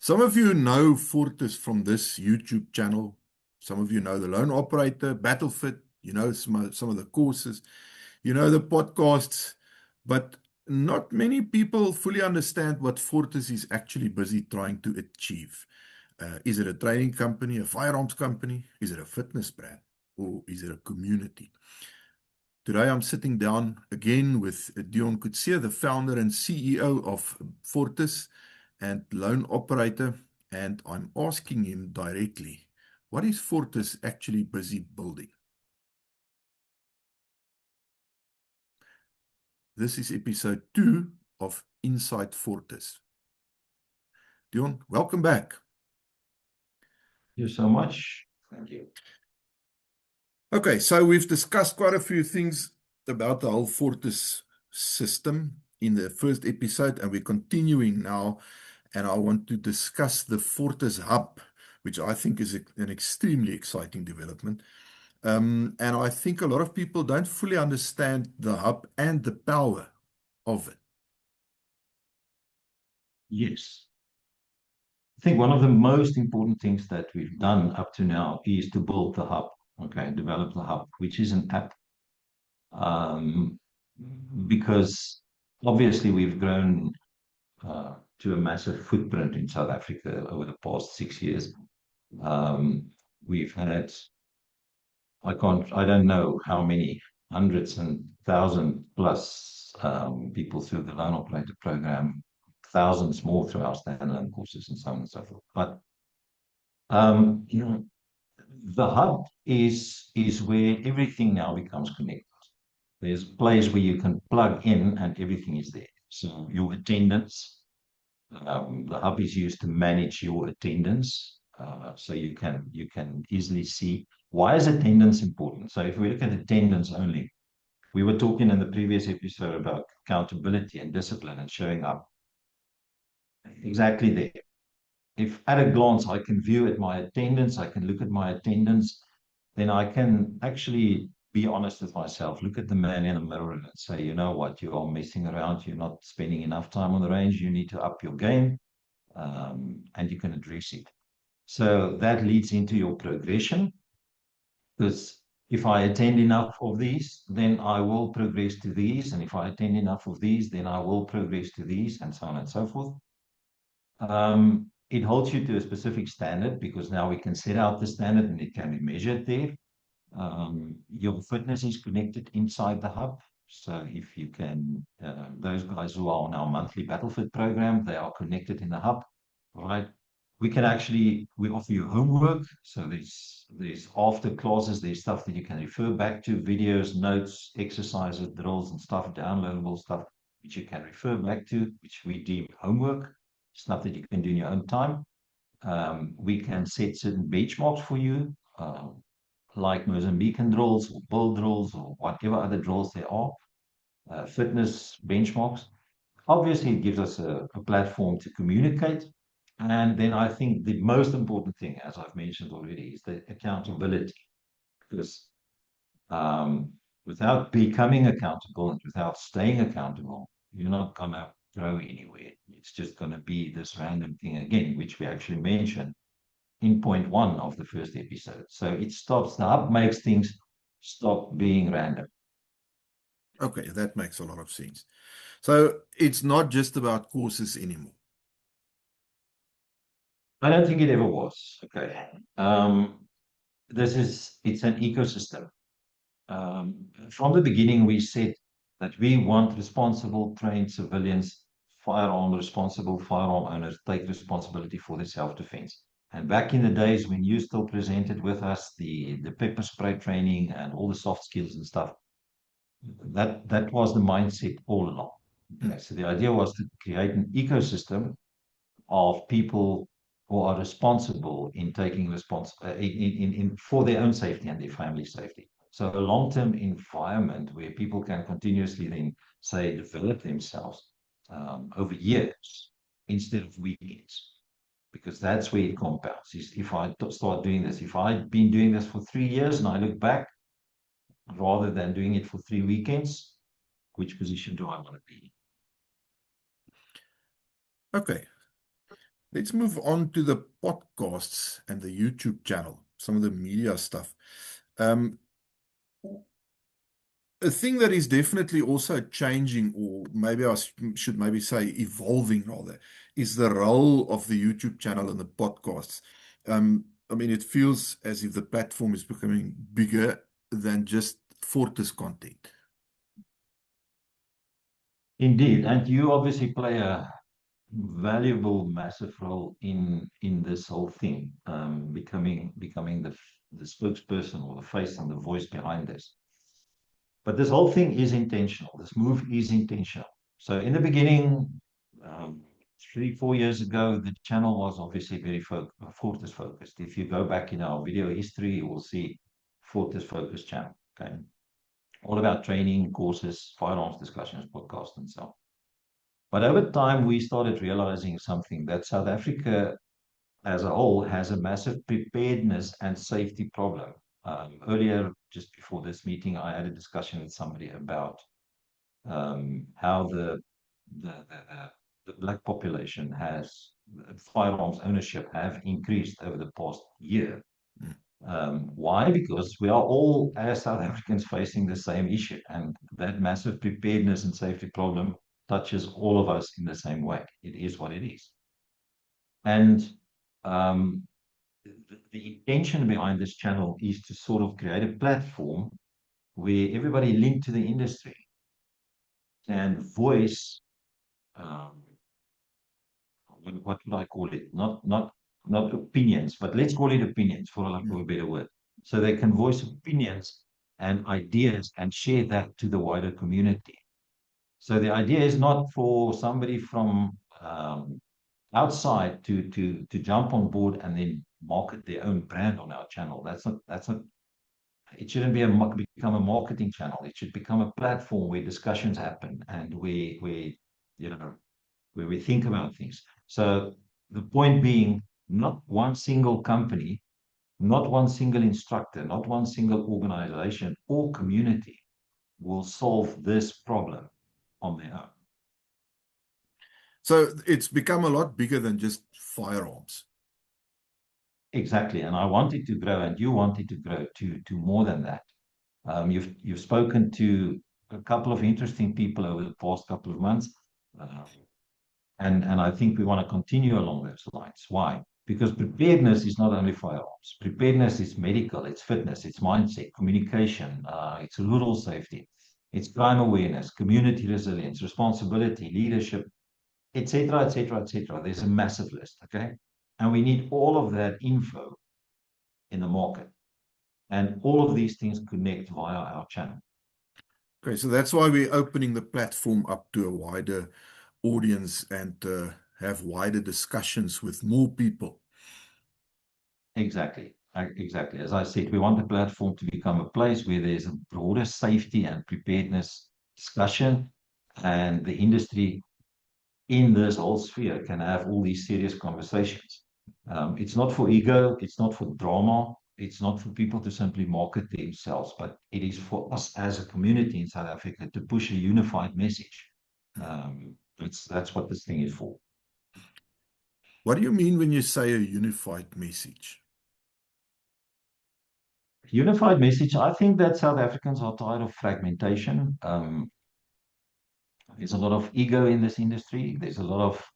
Some of you know Fortis from this YouTube channel. Some of you know the Lone Operator, Battlefit, you know some of the courses, you know the podcasts, but not many people fully understand what Fortis is actually busy trying to achieve. Is it a training company, a firearms company? Is it a fitness brand? Or is it a community? Today I'm sitting down again with Deon Coetzee, the founder and CEO of Fortis and Lone Operator, and I'm asking him directly, what is Fortis actually busy building? This is episode 2 of Inside Fortis. Deon, welcome back. Thank you so much. Thank you. Okay, so we've discussed quite a few things about the whole Fortis system in the first episode, and we're continuing now, and I want to discuss the Fortis Hub, which I think is an extremely exciting development. And I think a lot of people don't fully understand the hub and the power of it. Yes. I think one of the most important things that we've done up to now is to build the hub, develop the hub, which is an app. Because obviously we've grown to a massive footprint in South Africa over the past 6 years. We've had, I don't know how many, hundreds and thousands plus people through the Lone Operator program, thousands more through our standalone courses and so on and so forth. But the hub is where everything now becomes connected. There's a place where you can plug in and everything is there. So your attendance, the hub is used to manage your attendance. So you can easily see, why is attendance important? So if we look at attendance only, we were talking in the previous episode about accountability and discipline and showing up. Exactly there. If at a glance I can view at my attendance, I can look at my attendance, then I can actually be honest with myself, look at the man in the mirror and say, you know what, you are messing around, you're not spending enough time on the range, you need to up your game, and you can address it. So that leads into your progression, because if I attend enough of these, then I will progress to these, and if I attend enough of these, then I will progress to these, and so on and so forth. It holds you to a specific standard because now we can set out the standard and it can be measured there. Your fitness is connected inside the hub. So if you can, those guys who are on our monthly Battlefit program, they are connected in the hub, right? We offer you homework. So there's after classes, there's stuff that you can refer back to, videos, notes, exercises, drills and stuff, downloadable stuff, which you can refer back to, which we deem homework, stuff that you can do in your own time. We can set certain benchmarks for you, like Mozambican drills or bull drills or whatever other drills there are, fitness benchmarks. Obviously, it gives us a platform to communicate. And then I think the most important thing, as I've mentioned already, is the accountability. Because without becoming accountable and without staying accountable, you're not going to grow anywhere. It's just going to be this random thing again, which we actually mentioned in point 1 of the first episode. So it stops, the hub makes things stop being random. Okay, that makes a lot of sense. So it's not just about courses anymore. I don't think it ever was. Okay. It's an ecosystem. From the beginning, we said that we want responsible, trained civilians, responsible firearm owners take responsibility for their self-defense. And back in the days when you still presented with us the pepper spray training and all the soft skills and stuff, that was the mindset all along. Okay, so the idea was to create an ecosystem of people who are responsible in taking for their own safety and their family safety. So a long-term environment where people can continuously then, say, develop themselves over years instead of weekends. Because that's where it compounds. Is if I start doing this, if I've been doing this for 3 years and I look back, rather than doing it for 3 weekends, which position do I want to be? Okay. Let's move on to the podcasts and the YouTube channel, some of the media stuff. Um, a thing that is definitely also changing, or maybe should maybe say evolving rather, is the role of the YouTube channel and the podcasts. I mean, it feels as if the platform is becoming bigger than just Fortis content. Indeed, and you obviously play a valuable, massive role in this whole thing, becoming the spokesperson or the face and the voice behind this. But this whole thing is intentional. This move is intentional. So in the beginning, 3, 4 years ago, the channel was obviously very Fortis focused. If you go back in our video history, you will see Fortis focused channel. Okay, all about training, courses, firearms discussions, podcasts, and so on. But over time, we started realizing something that South Africa as a whole has a massive preparedness and safety problem. Earlier, just before this meeting, I had a discussion with somebody about how the black population has firearms ownership have increased over the past year. Why? Because we are all, as South Africans, facing the same issue, and that massive preparedness and safety problem touches all of us in the same way. It is what it is. And um, the intention behind this channel is to sort of create a platform where everybody linked to the industry can voice, um, what would I call it? Not opinions, but let's call it opinions for lack of a better word. So they can voice opinions and ideas and share that to the wider community. So the idea is not for somebody from outside to jump on board and then market their own brand on our channel. That's not. It shouldn't become a marketing channel. It should become a platform where discussions happen and where we think about things. So the point being, not one single company, not one single instructor, not one single organization or community will solve this problem on their own. So it's become a lot bigger than just firearms. Exactly. And I want it to grow, and you want it to grow to more than that. You've spoken to a couple of interesting people over the past couple of months. Uh, and I think we want to continue along those lines. Why? Because preparedness is not only firearms. Preparedness is medical, it's fitness, it's mindset, communication, it's rural safety, it's crime awareness, community resilience, responsibility, leadership, etc., etc., etc. There's a massive list, okay? And we need all of that info in the market. And all of these things connect via our channel. Okay, so that's why we're opening the platform up to a wider audience and have wider discussions with more people. Exactly. Exactly. As I said, we want the platform to become a place where there's a broader safety and preparedness discussion, and the industry in this whole sphere can have all these serious conversations. It's not for ego, it's not for drama, it's not for people to simply market themselves, but it is for us as a community in South Africa to push a unified message. That's what this thing is for. What do you mean when you say a unified message? Unified message. I think that South Africans are tired of fragmentation. There's a lot of ego in this industry. There's a lot of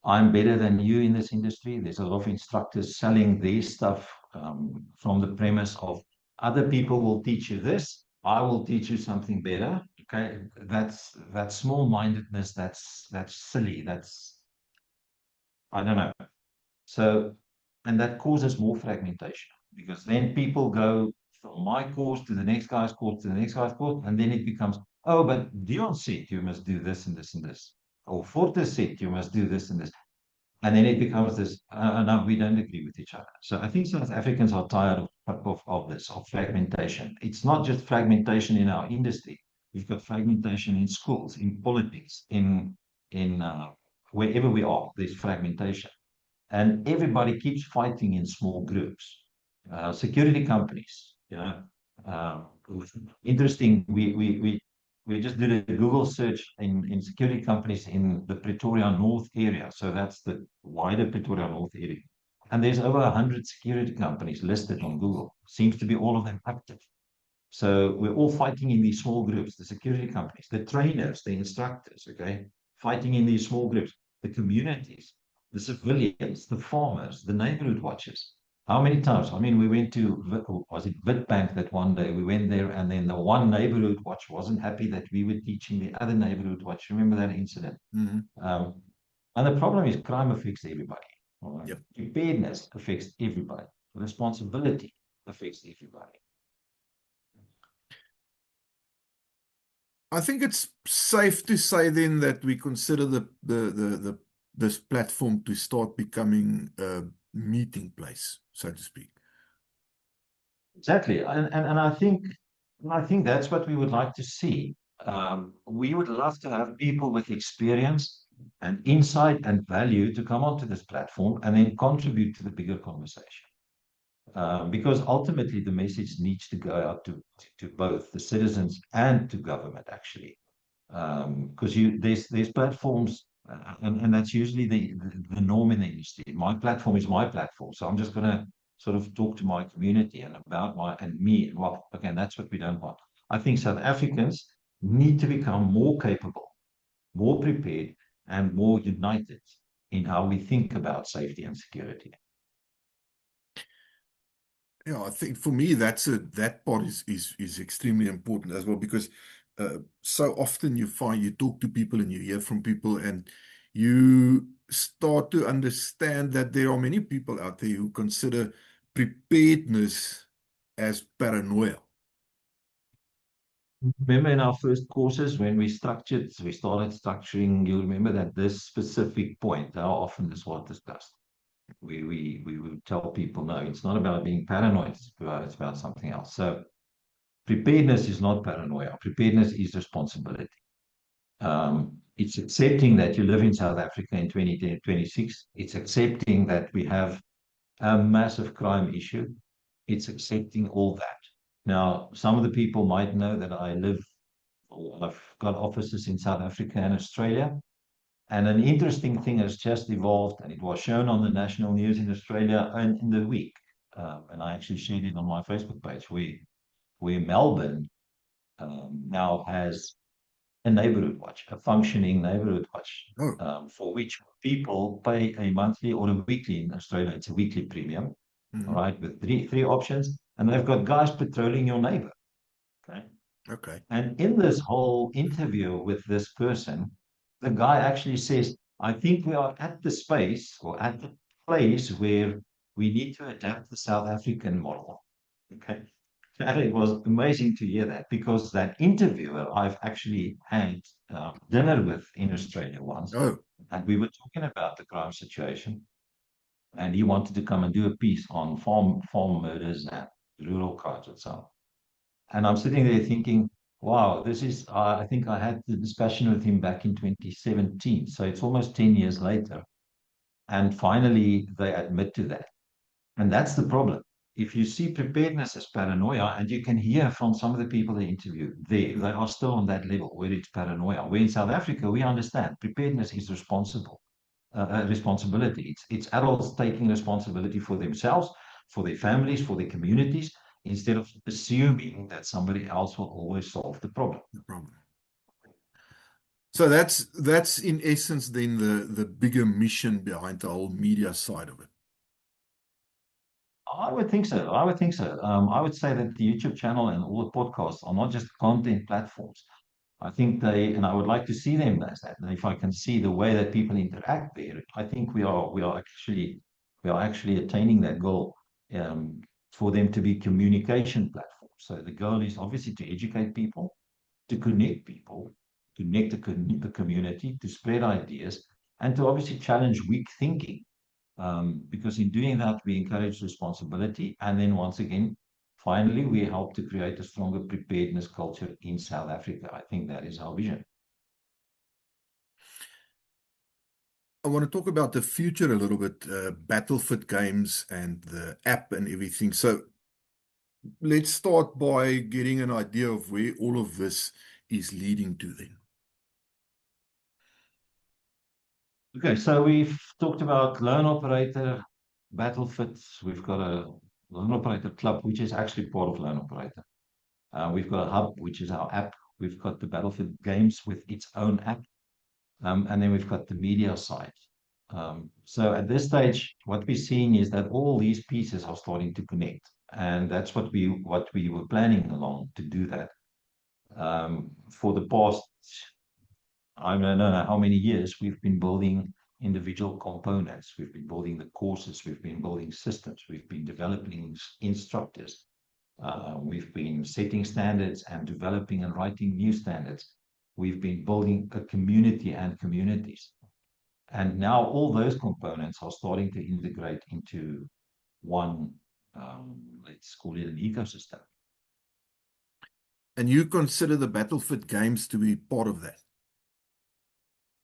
I'm better than you in this industry. There's a lot of instructors selling their stuff from the premise of other people will teach you this. I will teach you something better. Okay, that's small-mindedness. That's silly. That's I don't know. So, and that causes more fragmentation because then people go from my course to the next guy's course to the next guy's course, and then it becomes, oh, but Dion said you must do this and this and this. Or Fortis said you must do this and this. And then it becomes this, no, we don't agree with each other. So I think South Africans are tired of this, of fragmentation. It's not just fragmentation in our industry. We've got fragmentation in schools, in politics, in wherever we are, there's fragmentation and everybody keeps fighting in small groups. Security companies, interesting. we just did a Google search in security companies in the Pretoria North area. So that's the wider Pretoria North area. And there's over 100 security companies listed on Google. Seems to be all of them active. So we're all fighting in these small groups, the security companies, the trainers, the instructors, okay, fighting in these small groups, the communities, the civilians, the farmers, the neighborhood watchers. How many times? I mean, we went to, was it Witbank that one day we went there, and then the one neighborhood watch wasn't happy that we were teaching the other neighborhood watch. Remember that incident? Mm-hmm. And the problem is crime affects everybody. All right? Yep. Preparedness affects everybody. Responsibility affects everybody. I think it's safe to say then that we consider this platform to start becoming a meeting place, so to speak. Exactly, and I think that's what we would like to see. We would love to have people with experience and insight and value to come onto this platform and then contribute to the bigger conversation. Because ultimately the message needs to go out to both the citizens and to government, actually. Because there's platforms, and that's usually the norm in the industry. My platform is my platform, so I'm just going to sort of talk to my community and about me. Well, again, that's what we don't want. I think South Africans need to become more capable, more prepared, and more united in how we think about safety and security. Yeah, I think for me that part is extremely important as well, because so often you talk to people and you hear from people and you start to understand that there are many people out there who consider preparedness as paranoia. Remember in our first courses when we started structuring, you remember that this specific point, how often this was discussed. We would tell people, no, it's not about being paranoid, it's about something else. So preparedness is not paranoia. Preparedness is responsibility. It's accepting that you live in South Africa in 2026. It's accepting that we have a massive crime issue. It's accepting all that. Now, some of the people might know that I've got offices in South Africa and Australia. And an interesting thing has just evolved, and it was shown on the national news in Australia and in the week. And I actually shared it on my Facebook page, where Melbourne now has a neighborhood watch, a functioning neighborhood watch, for which people pay a monthly or a weekly. In Australia, it's a weekly premium, all right, with three options, and they've got guys patrolling your neighbor. Okay. And in this whole interview with this person, the guy actually says, I think we are at the space or at the place where we need to adapt the South African model. Okay. And it was amazing to hear that, because that interviewer I've actually had dinner with in Australia once. And we were talking about the crime situation. And he wanted to come and do a piece on farm murders and rural crimes and so on. And I'm sitting there thinking, wow, this is, I think I had the discussion with him back in 2017. So it's almost 10 years later. And finally, they admit to that. And that's the problem. If you see preparedness as paranoia, and you can hear from some of the people they interview, they are still on that level where it's paranoia. Where in South Africa, we understand preparedness is responsibility. It's adults taking responsibility for themselves, for their families, for their communities, instead of assuming that somebody else will always solve the problem. So that's in essence then the bigger mission behind the whole media side of it. I would think so. I would say that the YouTube channel and all the podcasts are not just content platforms. I think and I would like to see them as that. And if I can see the way that people interact there, I think we are actually attaining that goal, for them to be communication platforms. So the goal is obviously to educate people, to connect people, connect the community, to spread ideas, and to obviously challenge weak thinking. Because in doing that, we encourage responsibility. And then once again, finally, we help to create a stronger preparedness culture in South Africa. I think that is our vision. I want to talk about the future a little bit, Battlefit Games and the app and everything. So let's start by getting an idea of where all of this is leading to then? Okay, so we've talked about Lone Operator, Battlefit. We've got a Lone Operator Club, which is actually part of Lone Operator. We've got a hub, which is our app. We've got the Battlefield Games with its own app. And then we've got the media side. So at this stage, what we're seeing is that all these pieces are starting to connect. And that's what we were planning along to do that. For the past, I don't know how many years, we've been building individual components. We've been building the courses. We've been building systems. We've been developing instructors. We've been setting standards and developing and writing new standards. We've been building a community and communities. And now all those components are starting to integrate into one, let's call it an ecosystem. And you consider the Battlefit Games to be part of that?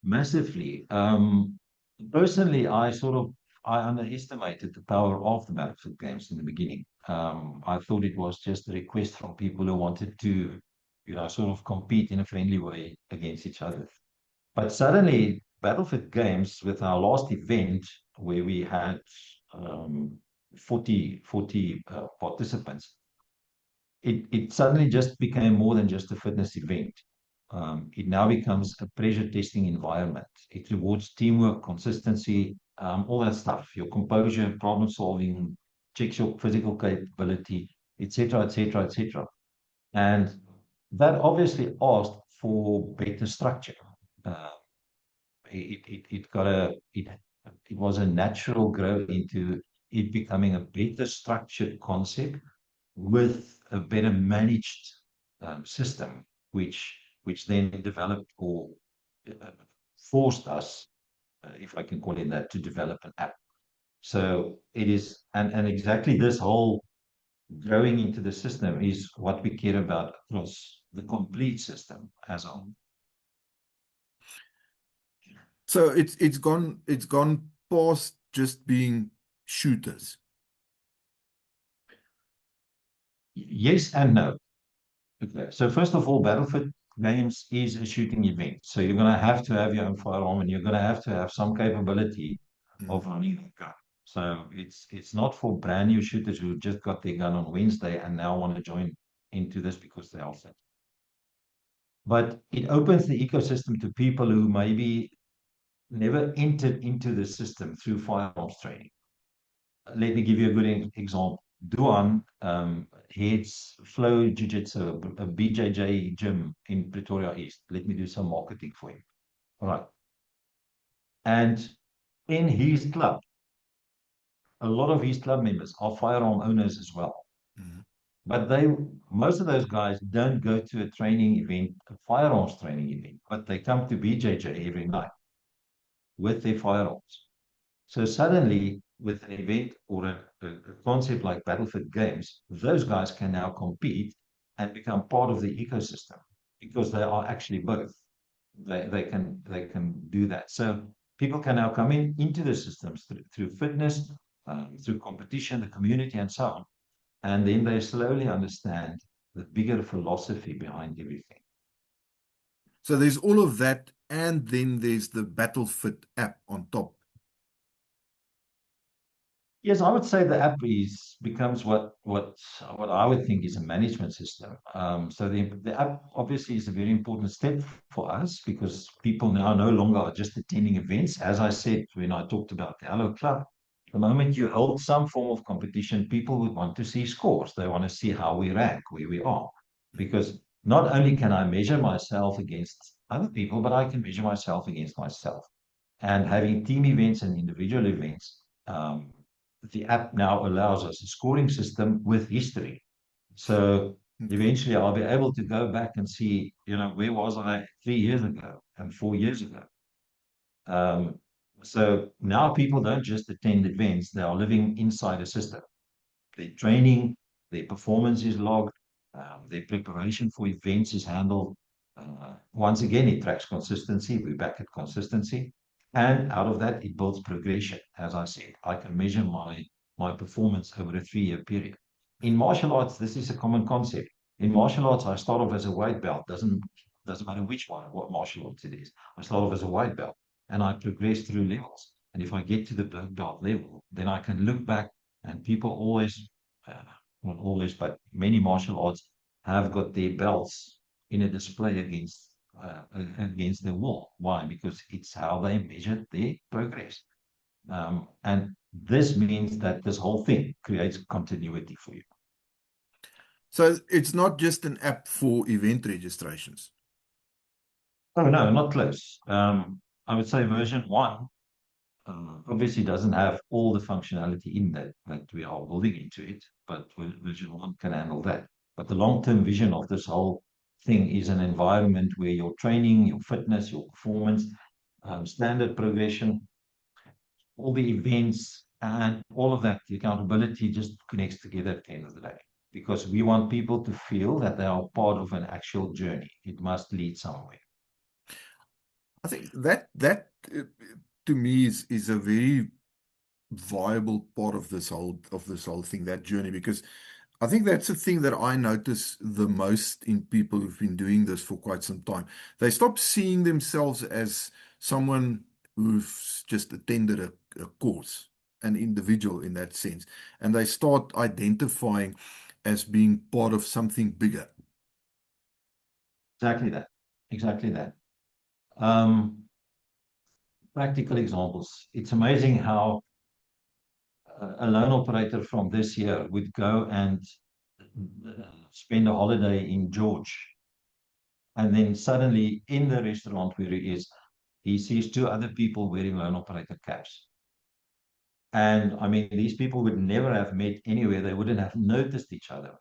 Massively. Personally, I underestimated the power of the Battlefield Games in the beginning. I thought it was just a request from people who wanted to, sort of compete in a friendly way against each other. But suddenly, Battlefield Games, with our last event, where we had 40 participants, it suddenly just became more than just a fitness event. It now becomes a pressure testing environment. It rewards teamwork, consistency, all that stuff, your composure, problem solving, checks your physical capability, etc., etc., etc. And that obviously asked for better structure. It was a natural growth into it becoming a better structured concept with a better managed system, which then developed or forced us, if I can call it that, to develop an app. So it is, and exactly this whole growing into the system is what we care about across the complete system as a whole. So it's gone past just being shooters. Yes and no. Okay. So first of all, Battlefield Games is a shooting event. So you're going to have your own firearm, and you're going to have some capability of running a gun. So it's not for brand new shooters who just got their gun on Wednesday and now want to join into this because they are fit. But it opens the ecosystem to people who maybe never entered into the system through firearms training. Let me give you a good example. Duan heads Flow Jiu-Jitsu, a BJJ gym in Pretoria East. Let me do some marketing for him. All right. And in his club, a lot of his club members are firearm owners as well. Mm-hmm. But most of those guys don't go to a training event, a firearms training event, but they come to BJJ every night with their firearms. So suddenly, with an event or a concept like Battlefield Games, those guys can now compete and become part of the ecosystem because they are actually both. They can do that. So people can now come into the systems through fitness, through competition, the community, and so on. And then they slowly understand the bigger philosophy behind everything. So there's all of that, and then there's the Battlefit app on top. Yes, I would say the app becomes what I would think is a management system. So the app obviously is a very important step for us because people now no longer are just attending events. As I said when I talked about the Hello Club, the moment you hold some form of competition, people would want to see scores. They want to see how we rank, where we are. Because not only can I measure myself against other people, but I can measure myself against myself. And having team events and individual events, the app now allows us a scoring system with history. So eventually I'll be able to go back and see, where was I 3 years ago and 4 years ago. So now people don't just attend events, they are living inside a system. Their training, their performance is logged, their preparation for events is handled. Once again, it tracks consistency. We're back at consistency. And out of that, it builds progression. As I said, I can measure my performance over a 3-year period. In martial arts, this is a common concept. In martial arts, I start off as a white belt. Doesn't doesn't matter which one, what martial arts it is. I started off as a white belt and I progressed through levels. And if I get to the black belt level, then I can look back and people always, not always, but many martial arts have got their belts in a display against the wall. Why? Because it's how they measured their progress. And this means that this whole thing creates continuity for you. So it's not just an app for event registrations. Oh, no, not close. I would say version one obviously doesn't have all the functionality in that we are building into it, but version one can handle that. But the long-term vision of this whole thing is an environment where your training, your fitness, your performance, standard progression, all the events and all of that, the accountability just connects together at the end of the day. Because we want people to feel that they are part of an actual journey. It must lead somewhere. I think that to me is a very viable part of this whole thing, that journey, because I think that's the thing that I notice the most in people who've been doing this for quite some time. They stop seeing themselves as someone who's just attended a course, an individual in that sense, and they start identifying as being part of something bigger. Exactly that. Exactly that. Practical examples. It's amazing how a loan operator from this year would go and spend a holiday in George. And then suddenly in the restaurant where he is, he sees two other people wearing loan operator caps. And I mean, these people would never have met anywhere. They wouldn't have noticed each other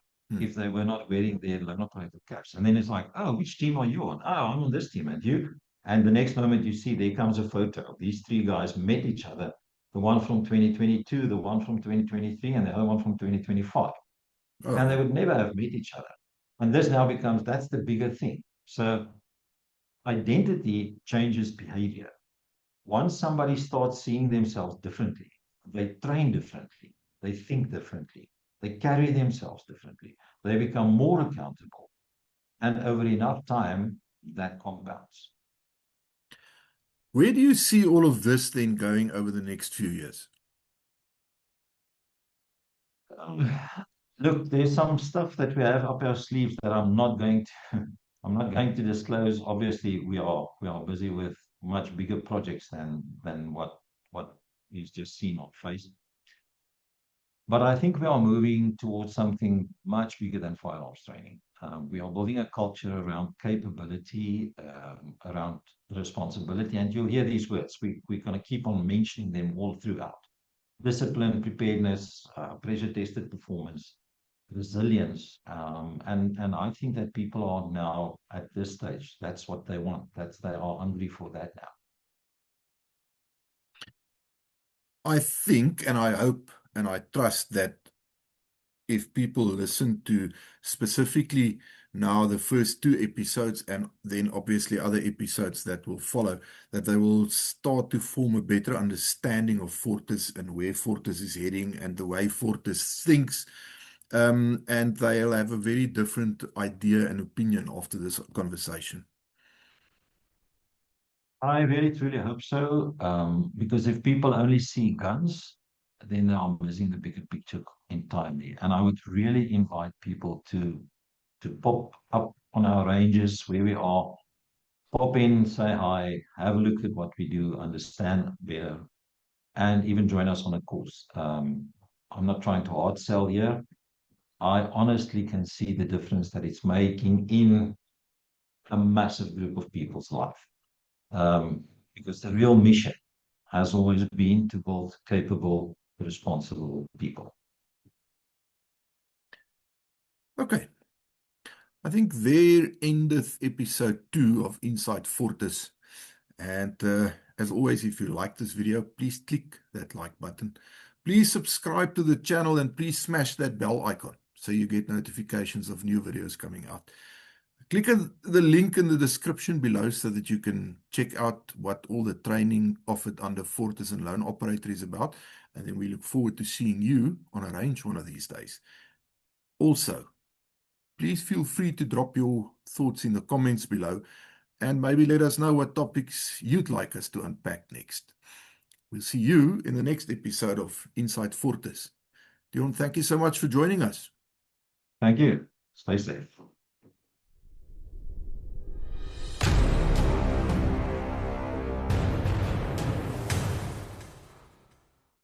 if they were not wearing their loan operator caps. And then it's like, oh, which team are you on? Oh, I'm on this team. And you? And the next moment you see, there comes a photo. These three guys met each other. The one from 2022, the one from 2023, and the other one from 2025. Oh. And they would never have met each other. And this now becomes, that's the bigger thing. So identity changes behavior. Once somebody starts seeing themselves differently, they train differently, they think differently, they carry themselves differently, they become more accountable. And over enough time, that compounds. Where do you see all of this then going over the next few years? Look, there's some stuff that we have up our sleeves that I'm not going to disclose. Obviously, we are busy with much bigger projects than what is just seen on face. But I think we are moving towards something much bigger than firearms training. We are building a culture around capability, around responsibility, and you'll hear these words. We're going to keep on mentioning them all throughout. Discipline, preparedness, pressure-tested performance, resilience, and I think that people are now at this stage. That's what they want. They are hungry for that now. I think, and I hope, and I trust that if people listen to specifically now the first two episodes and then obviously other episodes that will follow, that they will start to form a better understanding of Fortis and where Fortis is heading and the way Fortis thinks. And they'll have a very different idea and opinion after this conversation. I really truly hope so, because if people only see guns, then they are missing the bigger picture entirely. And I would really invite people to pop up on our ranges where we are, pop in, say hi, have a look at what we do, understand better, and even join us on a course. I'm not trying to hard sell here. I honestly can see the difference that it's making in a massive group of people's life. Because the real mission has always been to build capable, responsible people. Okay. I think there endeth episode 2 of Inside Fortis. And as always, if you like this video, please click that like button. Please subscribe to the channel and please smash that bell icon so you get notifications of new videos coming out. Click on the link in the description below so that you can check out what all the training offered under Fortis and Loan Operator is about. And then we look forward to seeing you on a range one of these days. Also, please feel free to drop your thoughts in the comments below and maybe let us know what topics you'd like us to unpack next. We'll see you in the next episode of Inside Fortis. Dion, thank you so much for joining us. Thank you. Stay safe.